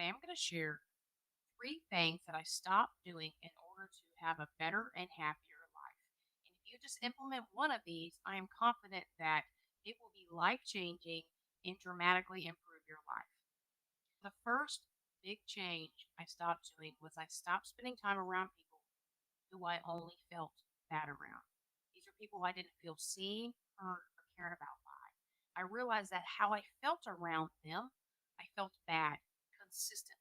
I'm going to share three things that I stopped doing in order to have a better and happier life. And if you just implement one of these, I am confident that it will be life changing and dramatically improve your life. The first big change I stopped doing was I stopped spending time around people who I only felt bad around. These are people I didn't feel seen, heard, or cared about by. I realized that how I felt around them, I felt bad consistently.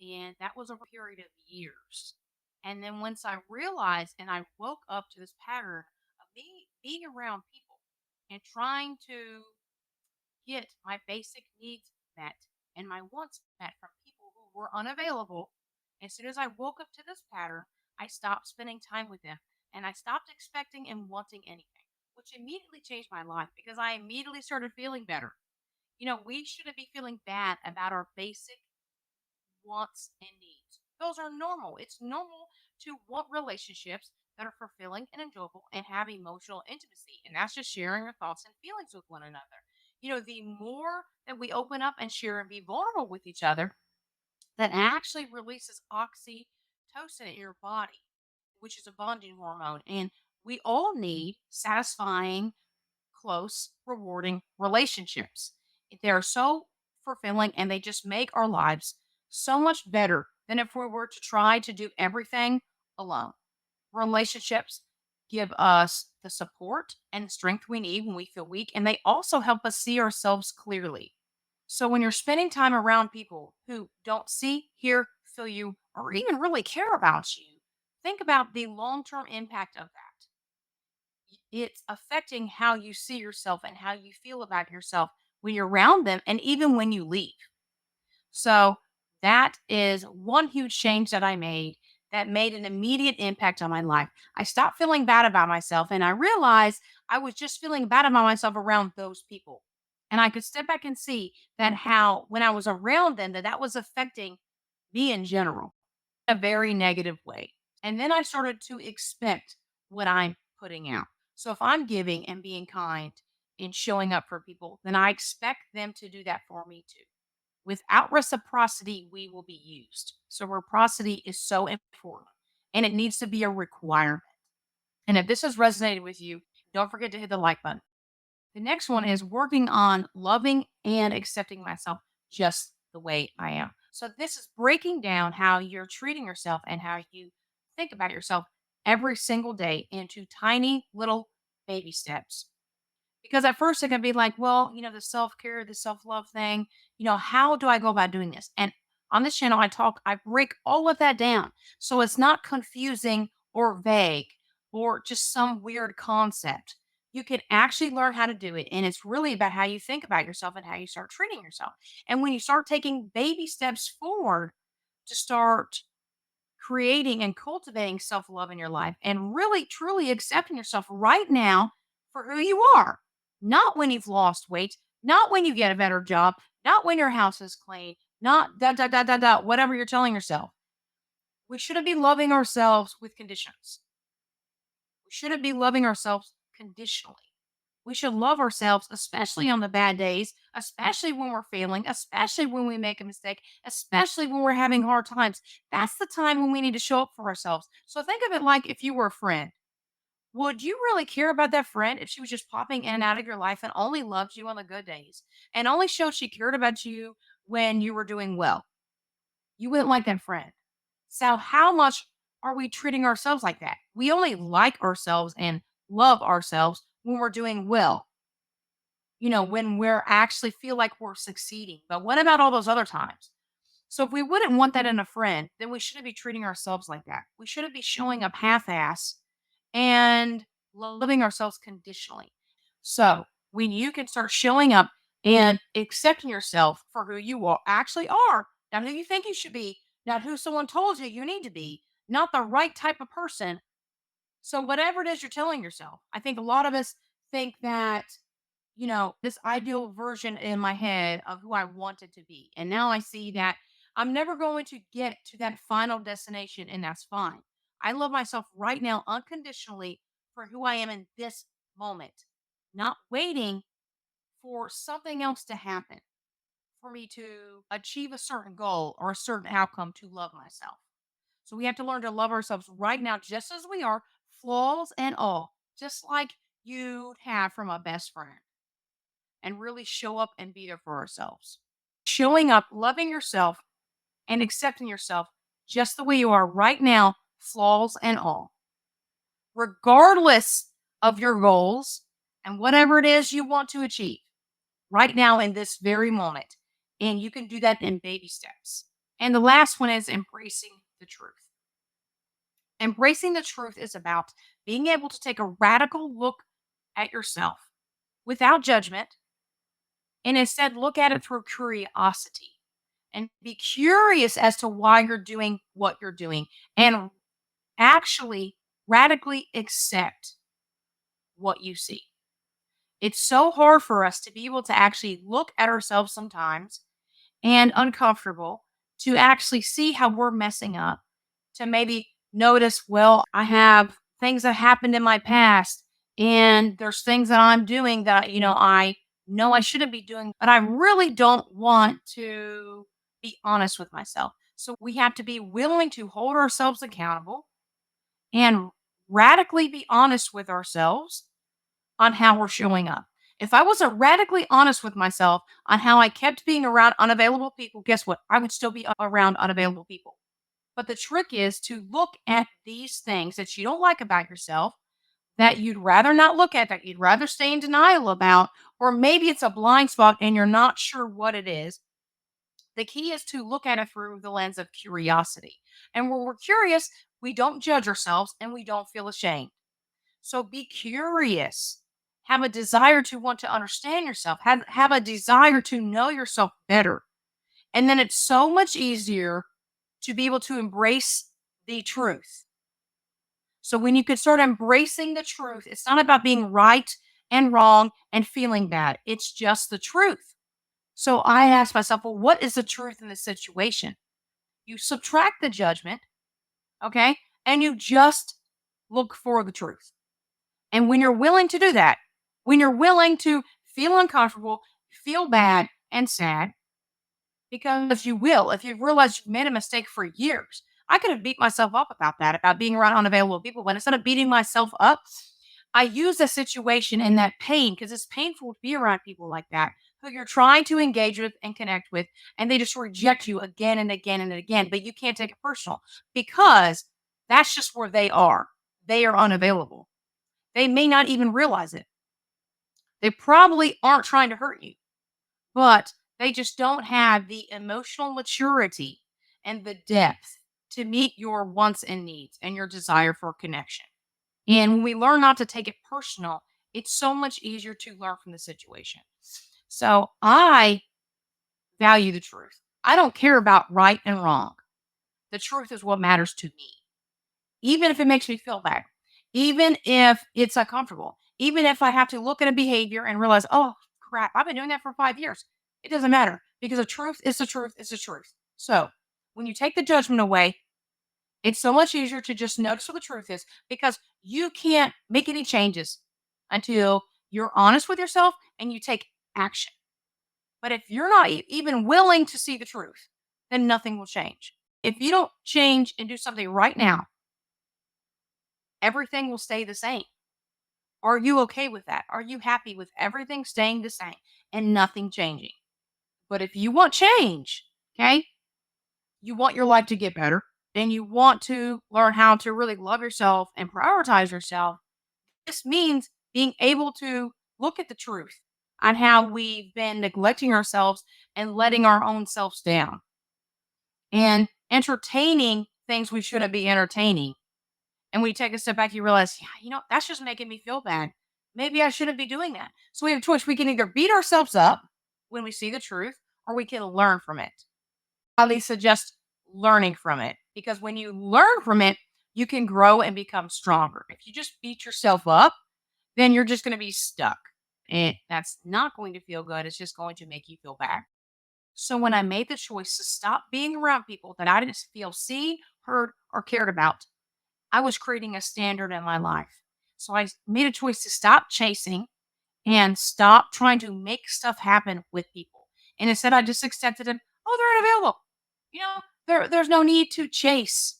And that was over a period of years. And then once I realized and I woke up to this pattern of me being around people and trying to get my basic needs met and my wants met from people who were unavailable, as soon as I woke up to this pattern, I stopped spending time with them and I stopped expecting and wanting anything, which immediately changed my life because I immediately started feeling better. We shouldn't be feeling bad about our basic wants and needs. Those are normal. It's normal to want relationships that are fulfilling and enjoyable and have emotional intimacy. And that's just sharing your thoughts and feelings with one another. The more that we open up and share and be vulnerable with each other, that actually releases oxytocin in your body, which is a bonding hormone. And we all need satisfying, close, rewarding relationships. They are so fulfilling and they just make our lives so much better than if we were to try to do everything alone. Relationships give us the support and strength we need when we feel weak, and they also help us see ourselves clearly. So, when you're spending time around people who don't see, hear, feel you, or even really care about you, think about the long term impact of that. It's affecting how you see yourself and how you feel about yourself when you're around them and even when you leave. So that is one huge change that I made that made an immediate impact on my life. I stopped feeling bad about myself and I realized I was just feeling bad about myself around those people. And I could step back and see that how when I was around them that was affecting me in general a very negative way. And then I started to expect what I'm putting out. So if I'm giving and being kind and showing up for people, then I expect them to do that for me too. Without reciprocity, we will be used. So reciprocity is so important and it needs to be a requirement. And if this has resonated with you, don't forget to hit the like button. The next one is working on loving and accepting myself just the way I am. So this is breaking down how you're treating yourself and how you think about yourself every single day into tiny little baby steps. Because at first it can be like, well, the self care, the self love thing, how do I go about doing this? And on this channel, I break all of that down. So it's not confusing or vague or just some weird concept. You can actually learn how to do it. And it's really about how you think about yourself and how you start treating yourself. And when you start taking baby steps forward to start creating and cultivating self love in your life and really truly accepting yourself right now for who you are. Not when you've lost weight, not when you get a better job, not when your house is clean, not whatever you're telling yourself. We shouldn't be loving ourselves with conditions. We shouldn't be loving ourselves conditionally. We should love ourselves, especially on the bad days, especially when we're failing, especially when we make a mistake, especially when we're having hard times. That's the time when we need to show up for ourselves. So think of it like if you were a friend. Would you really care about that friend if she was just popping in and out of your life and only loved you on the good days and only showed she cared about you when you were doing well? You wouldn't like that friend. So, how much are we treating ourselves like that? We only like ourselves and love ourselves when we're doing well, when we're actually feel like we're succeeding. But what about all those other times? So if we wouldn't want that in a friend, then we shouldn't be treating ourselves like that. We shouldn't be showing up half-ass and loving ourselves conditionally. So when you can start showing up and accepting yourself for who you actually are, not who you think you should be, not who someone told you you need to be, not the right type of person. So whatever it is you're telling yourself, I think a lot of us think that this ideal version in my head of who I wanted to be. And now I see that I'm never going to get to that final destination, and that's fine. I love myself right now unconditionally for who I am in this moment, not waiting for something else to happen, for me to achieve a certain goal or a certain outcome to love myself. So we have to learn to love ourselves right now, just as we are, flaws and all, just like you'd have from a best friend, and really show up and be there for ourselves. Showing up, loving yourself, and accepting yourself just the way you are right now, flaws and all, regardless of your goals and whatever it is you want to achieve right now in this very moment. And you can do that in baby steps. And the last one is embracing the truth. Embracing the truth is about being able to take a radical look at yourself without judgment and instead look at it through curiosity and be curious as to why you're doing what you're doing and actually radically accept what you see. It's so hard for us to be able to actually look at ourselves sometimes and uncomfortable to actually see how we're messing up, to maybe notice, well, I have things that happened in my past and there's things that I'm doing that, I know I shouldn't be doing, but I really don't want to be honest with myself. So we have to be willing to hold ourselves accountable and radically be honest with ourselves on how we're showing up. If I wasn't radically honest with myself on how I kept being around unavailable people, guess what? I would still be around unavailable people. But the trick is to look at these things that you don't like about yourself, that you'd rather not look at, that you'd rather stay in denial about, or maybe it's a blind spot and you're not sure what it is. The key is to look at it through the lens of curiosity. And when we're curious, we don't judge ourselves and we don't feel ashamed. So be curious. Have a desire to want to understand yourself. Have a desire to know yourself better. And then it's so much easier to be able to embrace the truth. So when you can start embracing the truth, it's not about being right and wrong and feeling bad. It's just the truth. So I ask myself, well, what is the truth in this situation? You subtract the judgment, okay? And you just look for the truth. And when you're willing to do that, when you're willing to feel uncomfortable, feel bad and sad, because you will, if you realize you've made a mistake for years. I could have beat myself up about that, about being around unavailable people. But instead of beating myself up, I use the situation and that pain because it's painful to be around people like that who you're trying to engage with and connect with, and they just reject you again and again and again. But you can't take it personal because that's just where they are. They are unavailable. They may not even realize it. They probably aren't trying to hurt you, but they just don't have the emotional maturity and the depth to meet your wants and needs and your desire for connection. And when we learn not to take it personal, it's so much easier to learn from the situation. So I value the truth. I don't care about right and wrong. The truth is what matters to me, even if it makes me feel bad, even if it's uncomfortable, even if I have to look at a behavior and realize, oh crap, I've been doing that for 5 years. It doesn't matter because the truth is the truth is the truth. So when you take the judgment away, it's so much easier to just notice what the truth is because you can't make any changes until you're honest with yourself and you take action. But if you're not even willing to see the truth, then nothing will change. If you don't change and do something right now, everything will stay the same. Are you okay with that? Are you happy with everything staying the same and nothing changing? But if you want change, okay, you want your life to get better, and you want to learn how to really love yourself and prioritize yourself, this means being able to look at the truth on how we've been neglecting ourselves and letting our own selves down and entertaining things we shouldn't be entertaining. And when you take a step back, you realize, yeah, that's just making me feel bad. Maybe I shouldn't be doing that. So we have a choice. We can either beat ourselves up when we see the truth, or we can learn from it. I at least suggest learning from it because when you learn from it, you can grow and become stronger. If you just beat yourself up, then you're just going to be stuck. And that's not going to feel good. It's just going to make you feel bad. So when I made the choice to stop being around people that I didn't feel seen, heard, or cared about, I was creating a standard in my life. So I made a choice to stop chasing and stop trying to make stuff happen with people And instead, I just accepted them. Oh, they're unavailable. There's no need to chase.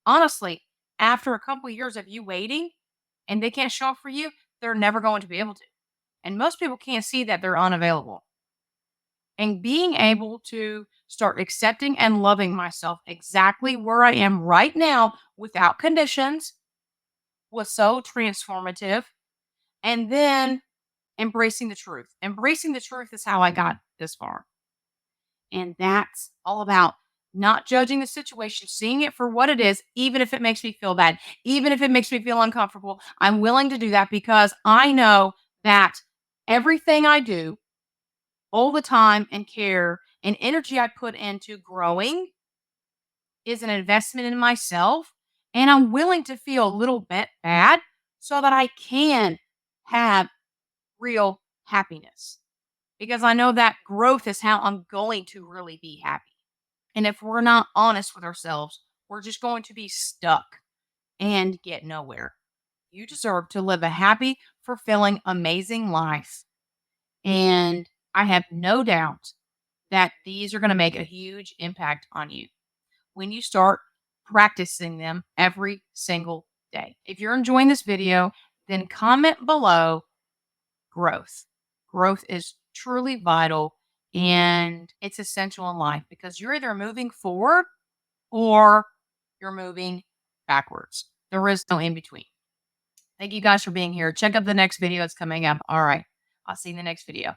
Honestly, after a couple years of you waiting and they can't show up for you, they're never going to be able to. And most people can't see that they're unavailable. And being able to start accepting and loving myself exactly where I am right now without conditions was so transformative. And then embracing the truth. Embracing the truth is how I got this far. And that's all about not judging the situation, seeing it for what it is, even if it makes me feel bad, even if it makes me feel uncomfortable. I'm willing to do that because I know that everything I do all the time and care and energy I put into growing is an investment in myself. And I'm willing to feel a little bit bad so that I can have real happiness because I know that growth is how I'm going to really be happy. And if we're not honest with ourselves, we're just going to be stuck and get nowhere. You deserve to live a happy, fulfilling, amazing life. And I have no doubt that these are going to make a huge impact on you when you start practicing them every single day. If you're enjoying this video, then comment below growth. Growth is truly vital and it's essential in life because you're either moving forward or you're moving backwards. There is no in between. Thank you guys for being here. Check out the next video that's coming up. All right. I'll see you in the next video.